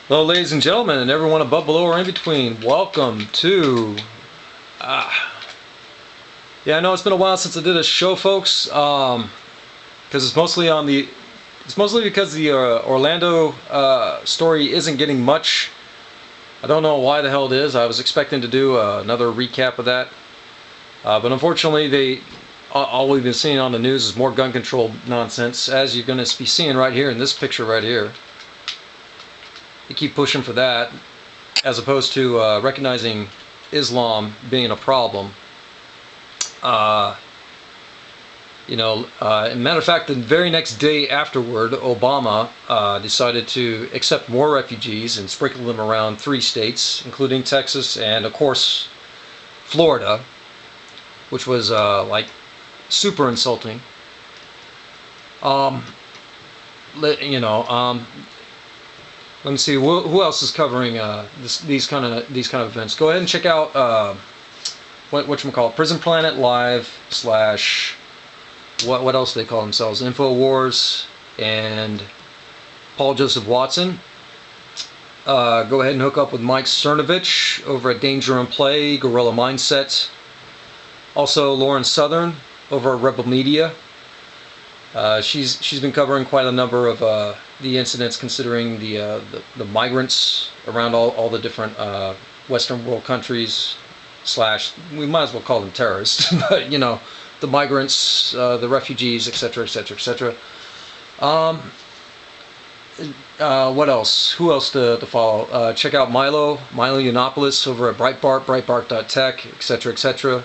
Hello, ladies and gentlemen, and everyone above, below, or in between. Welcome to. Yeah, I know it's been a while since I did a show, folks. Because it's mostly on the. It's mostly because the Orlando story isn't getting much. I don't know why the hell it is. I was expecting to do another recap of that, but unfortunately, all we've been seeing on the news is more gun control nonsense, as you're going to be seeing right here in this picture right here. You keep pushing for that, as opposed to recognizing Islam being a problem. As a matter of fact, the very next day afterward, Obama decided to accept more refugees and sprinkle them around 3 states, including Texas and, of course, Florida, which was like super insulting. Let me see who else is covering these kind of events. Go ahead and check out whatchamacallit, Prison Planet Live / what else do they call themselves, InfoWars, and Paul Joseph Watson. Go ahead and hook up with Mike Cernovich over at Danger and Play, Guerrilla Mindset. Also Lauren Southern over at Rebel Media. She's been covering quite a number of the incidents, considering the migrants around all the different Western world countries / we might as well call them terrorists, but the migrants, the refugees, etc., etc., etc. What else? Who else to follow? Check out Milo Yiannopoulos over at Breitbart, breitbart.tech, etc., etc.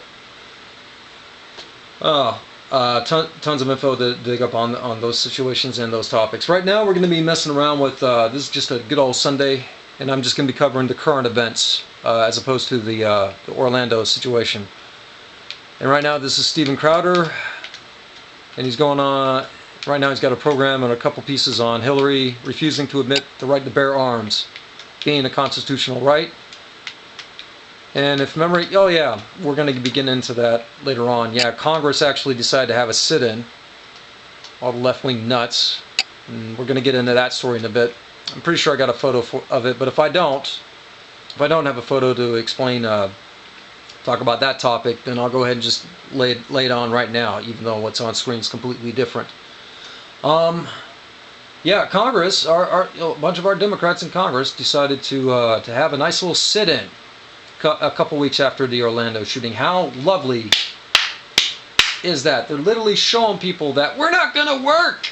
Tons of info to dig up on those situations and those topics. Right now we're going to be messing around with, this is just a good old Sunday, and I'm just going to be covering the current events as opposed to the Orlando situation. And right now this is Steven Crowder, and he's going on, right now he's got a program and a couple pieces on Hillary refusing to admit the right to bear arms being a constitutional right. And if memory, oh yeah, we're going to be getting into that later on. Yeah, Congress actually decided to have a sit-in, all the left-wing nuts. And we're going to get into that story in a bit. I'm pretty sure I got a photo of it, but if I don't have a photo to explain, talk about that topic, then I'll go ahead and just lay it on right now, even though what's on screen is completely different. Yeah, Congress, a bunch of our Democrats in Congress decided to have a nice little sit-in a couple weeks after the Orlando shooting. How lovely is that? They're literally showing people that we're not going to work.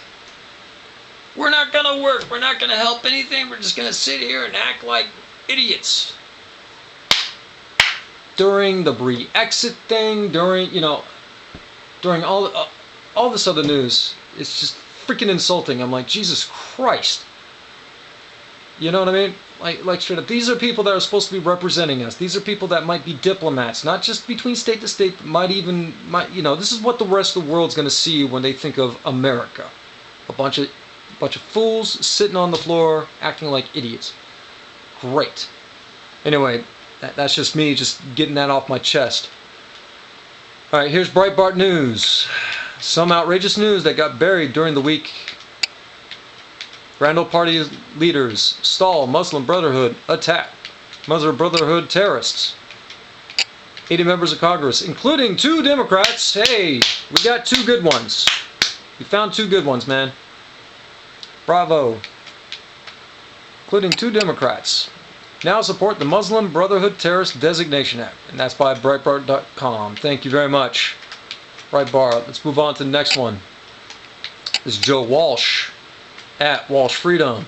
We're not going to work. We're not going to help anything. We're just going to sit here and act like idiots. During the Brexit thing, during all this other news, it's just freaking insulting. I'm like, Jesus Christ. You know what I mean? Like straight up, these are people that are supposed to be representing us. These are people that might be diplomats, not just between state to state, this is what the rest of the world's going to see when they think of America. A bunch of fools sitting on the floor acting like idiots. Great. Anyway, that's just me just getting that off my chest. All right, here's Breitbart News. Some outrageous news that got buried during the week. Randall Party leaders stall Muslim Brotherhood attack. Muslim Brotherhood terrorists. 80 members of Congress, including 2 Democrats. Hey, we got 2 good ones. We found 2 good ones, man. Bravo. Including 2 Democrats. Now support the Muslim Brotherhood Terrorist Designation Act. And that's by Breitbart.com. Thank you very much, Breitbart. Let's move on to the next one. This is Joe Walsh at Walsh Freedom. And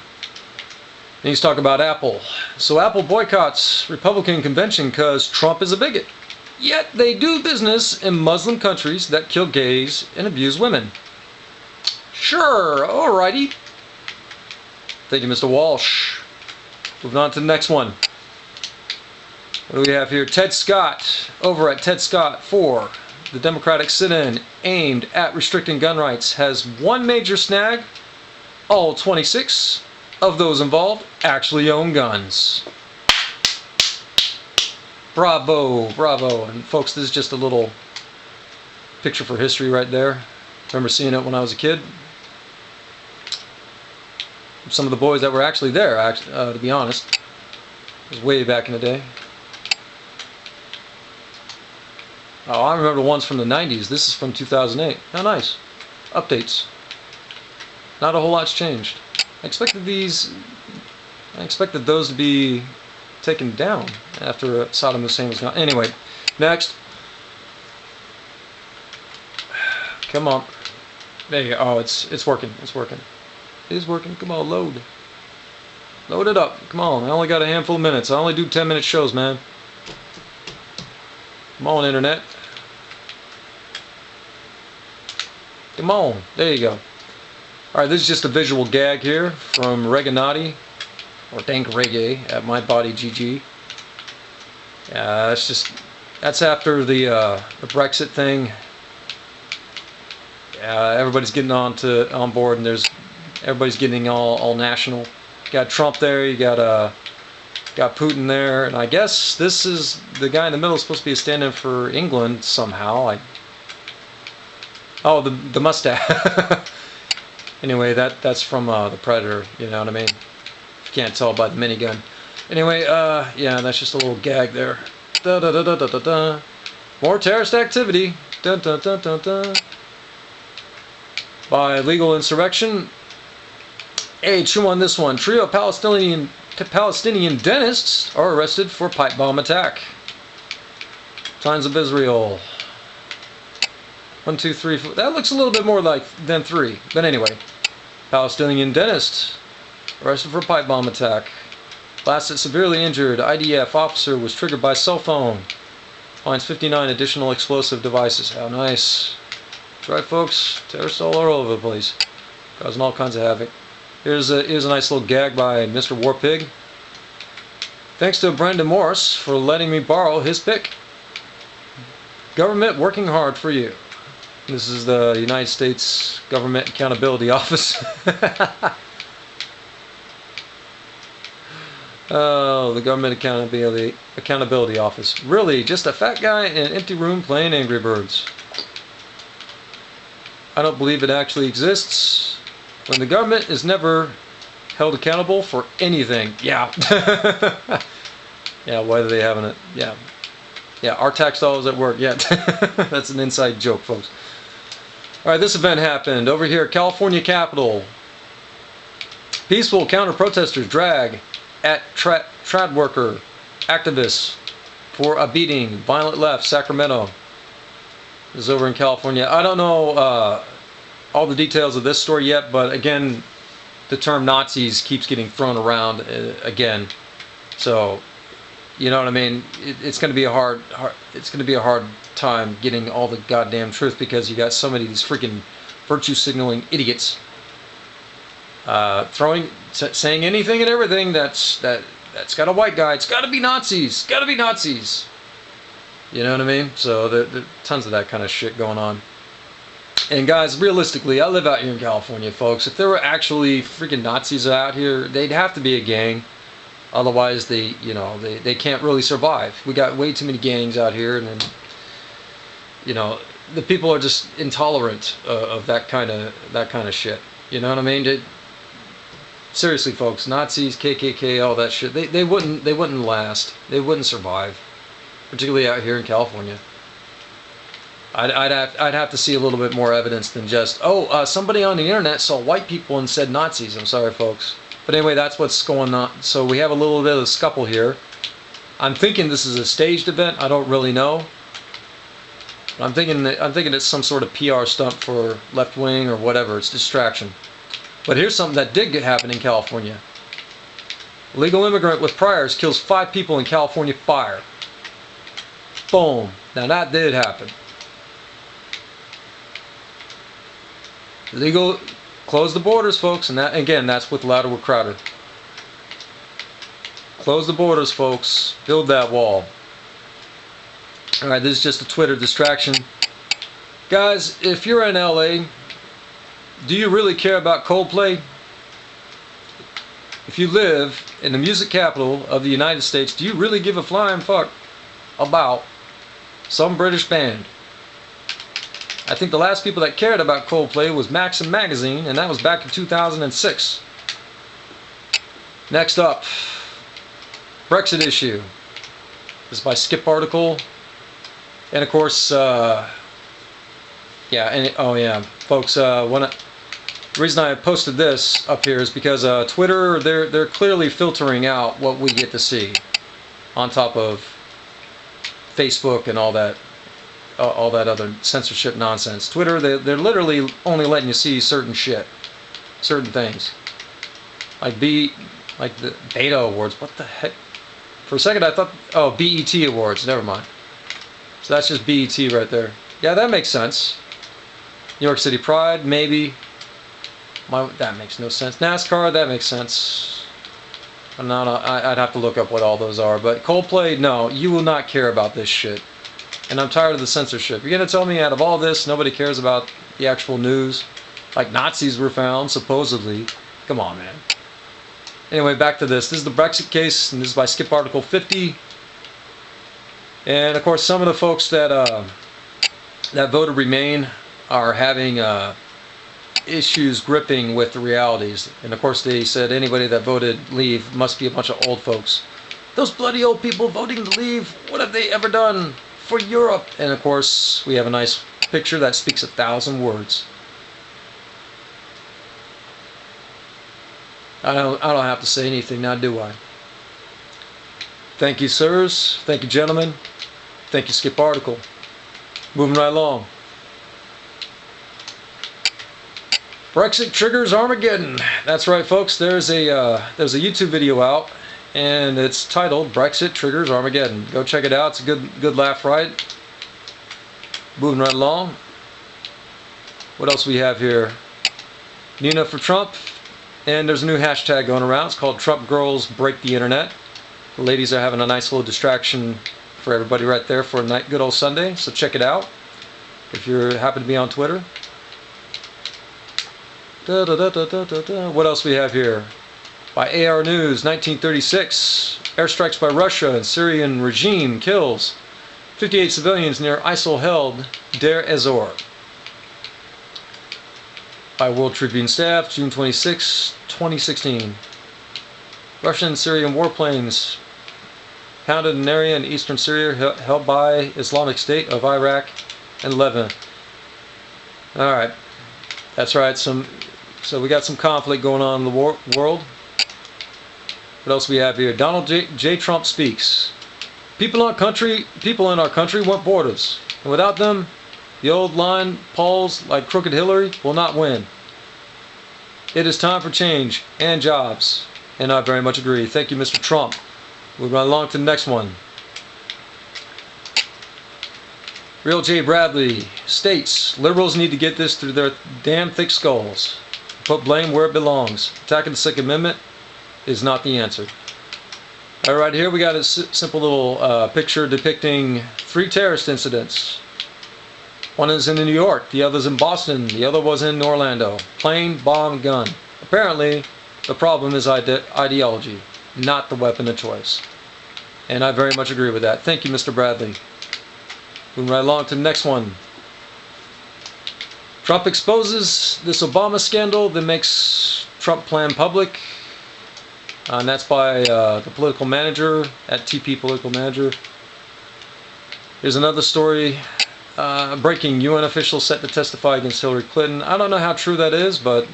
he's talking about Apple. So Apple boycotts Republican convention because Trump is a bigot. Yet they do business in Muslim countries that kill gays and abuse women. Sure, alrighty. Thank you, Mr. Walsh. Moving on to the next one. What do we have here? Ted Scott, over at Ted Scott 4. The Democratic sit-in aimed at restricting gun rights has one major snag. All 26 of those involved actually own guns. Bravo, bravo. And folks, this is just a little picture for history right there. Remember seeing it when I was a kid. some of the boys that were actually there, to be honest. It was way back in the day. Oh, I remember the ones from the 90s. This is from 2008. How nice. Updates. Not a whole lot's changed. I expected those to be taken down after Saddam Hussein was gone. Anyway, next. Come on. There you go. Oh, it's working. It's working. It is working. Come on, load. Load it up. Come on. I only got a handful of minutes. I only do 10-minute shows, man. Come on, internet. Come on. There you go. Alright, this is just a visual gag here from Reganati, or Dank Reggae at MyBodyGG. That's after the Brexit thing. Everybody's getting on board, and everybody's getting all national. You got Trump there, you got Putin there, and I guess this is the guy in the middle is supposed to be a stand-in for England somehow. Oh, the mustache. Anyway, that's from the Predator. You know what I mean? You can't tell by the minigun. Anyway, yeah, that's just a little gag there. Da da da da da da da. More terrorist activity. Da da da da da. By legal insurrection. Hey, chew on this one. Trio of Palestinian dentists are arrested for pipe bomb attack. Times of Israel. 1, 2, 3, 4. That looks a little bit more than 3. But anyway, Palestinian dentist arrested for pipe bomb attack. Blasted severely injured IDF officer was triggered by cell phone. Finds 59 additional explosive devices. How nice. That's right, folks. Terrorists all over the place, causing all kinds of havoc. Here's a nice little gag by Mr. Warpig. Thanks to Brandon Morris for letting me borrow his pick. Government working hard for you. This is the United States Government Accountability Office. Oh, the Government Accountability Office. Really, just a fat guy in an empty room playing Angry Birds. I don't believe it actually exists. When the government is never held accountable for anything. Yeah. Yeah, why are they having it? Yeah. Yeah, our tax dollars at work. Yeah. That's an inside joke, folks. Alright, this event happened over here at California Capitol. Peaceful counter-protesters drag at trad worker activists for a beating. Violent left, Sacramento. This is over in California. I don't know all the details of this story yet, but again, the term Nazis keeps getting thrown around again. So, you know what I mean? It's going to be a hard time getting all the goddamn truth, because you got so many of these freaking virtue signaling idiots saying anything and everything that's got a white guy. It's got to be Nazis. Got to be Nazis. You know what I mean? So there tons of that kind of shit going on. And guys, realistically, I live out here in California, folks. If there were actually freaking Nazis out here, they'd have to be a gang. Otherwise, they can't really survive. We got way too many gangs out here, and then, the people are just intolerant of that kind of shit. You know what I mean? Seriously, folks, Nazis, KKK, all that shit, they wouldn't last. They wouldn't survive, particularly out here in California. I'd have to see a little bit more evidence than just, somebody on the internet saw white people and said Nazis. I'm sorry, folks. But anyway, that's what's going on. So we have a little bit of a scuffle here. I'm thinking this is a staged event. I don't really know. But I'm thinking it's some sort of PR stunt for left wing or whatever. It's distraction. But here's something that did happen in California. Illegal immigrant with priors kills 5 people in California fire. Boom. Now that did happen. Illegal. Close the borders, folks, and that, again, that's with Louder with Crowder. Close the borders, folks. Build that wall. Alright, this is just a Twitter distraction. Guys, if you're in LA, do you really care about Coldplay? If you live in the music capital of the United States, do you really give a flying fuck about some British band? I think the last people that cared about Coldplay was Maxim Magazine, and that was back in 2006. Next up, Brexit issue. This is by Skip article. And of course, folks, the reason I posted this up here is because Twitter, they're clearly filtering out what we get to see on top of Facebook and all that other censorship nonsense. Twitter, they're literally only letting you see certain things, like the Beta Awards. What the heck? For a second I thought, oh, BET Awards. Never mind. So that's just BET right there. Yeah, that makes sense. New York City Pride, maybe. That makes no sense. NASCAR, that makes sense. I'd have to look up what all those are. But Coldplay, no, you will not care about this shit. And I'm tired of the censorship. You're going to tell me out of all this, nobody cares about the actual news? Like Nazis were found, supposedly. Come on, man. Anyway, back to this. This is the Brexit case, and this is by Skip Article 50. And, of course, some of the folks that voted Remain are having issues gripping with the realities. And, of course, they said anybody that voted Leave must be a bunch of old folks. Those bloody old people voting to leave, what have they ever done for Europe? And, of course, we have a nice picture that speaks 1,000 words. I don't have to say anything now, do I? Thank you, sirs. Thank you, gentlemen. Thank you, Skip Article. Moving right along. Brexit triggers Armageddon. That's right, folks. There's a YouTube video out, and it's titled "Brexit Triggers Armageddon." Go check it out. It's a good laugh, right? Moving right along. What else we have here? Nina for Trump. And there's a new hashtag going around. It's called Trump Girls Break the Internet. The ladies are having a nice little distraction for everybody right there for a good old Sunday. So check it out if you happen to be on Twitter. What else we have here? By AR News, 1936. Airstrikes by Russia and Syrian regime kills 58 civilians near ISIL-held Deir ez-Zor. By World Tribune Staff, June 26, 2016. Russian and Syrian warplanes pounded an area in eastern Syria held by Islamic State of Iraq and Lebanon. Alright, that's right. So we got some conflict going on in the world. What else we have here? Donald J. Trump speaks. People in our country want borders. And without them, the old line polls like Crooked Hillary will not win. It is time for change and jobs. And I very much agree. Thank you, Mr. Trump. Moving right along to the next one. Real J. Bradley states, liberals need to get this through their damn thick skulls. Put blame where it belongs. Attacking the Second Amendment is not the answer. Alright, here we got a simple little picture depicting 3 terrorist incidents. One is in New York, the other's in Boston, the other was in Orlando. Plane, bomb, gun. Apparently, the problem is ideology, not the weapon of choice. And I very much agree with that. Thank you, Mr. Bradley. Moving right along to the next one. Trump exposes this Obama scandal that makes Trump plan public. And that's by the political manager at TP Political Manager. Here's another story. Breaking, UN officials set to testify against Hillary Clinton. I don't know how true that is, but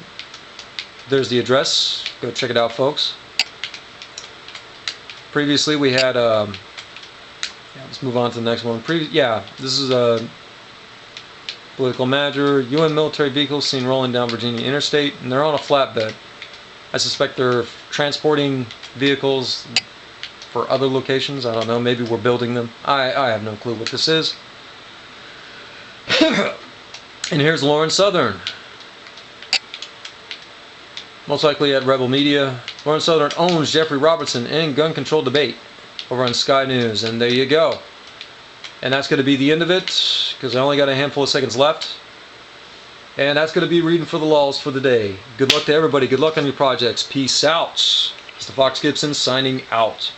there's the address. Go check it out, folks. Previously, we had... let's move on to the next one. This is a political manager. UN military vehicles seen rolling down Virginia Interstate, and they're on a flatbed. I suspect they're transporting vehicles for other locations. I don't know. Maybe we're building them. I have no clue what this is. And here's Lauren Southern. Most likely at Rebel Media. Lauren Southern owns Jeffrey Robertson in gun control debate over on Sky News. And there you go. And that's going to be the end of it, because I only got a handful of seconds left. And that's going to be reading for the laws for the day. Good luck to everybody. Good luck on your projects. Peace out. Mr. Fox Gibson signing out.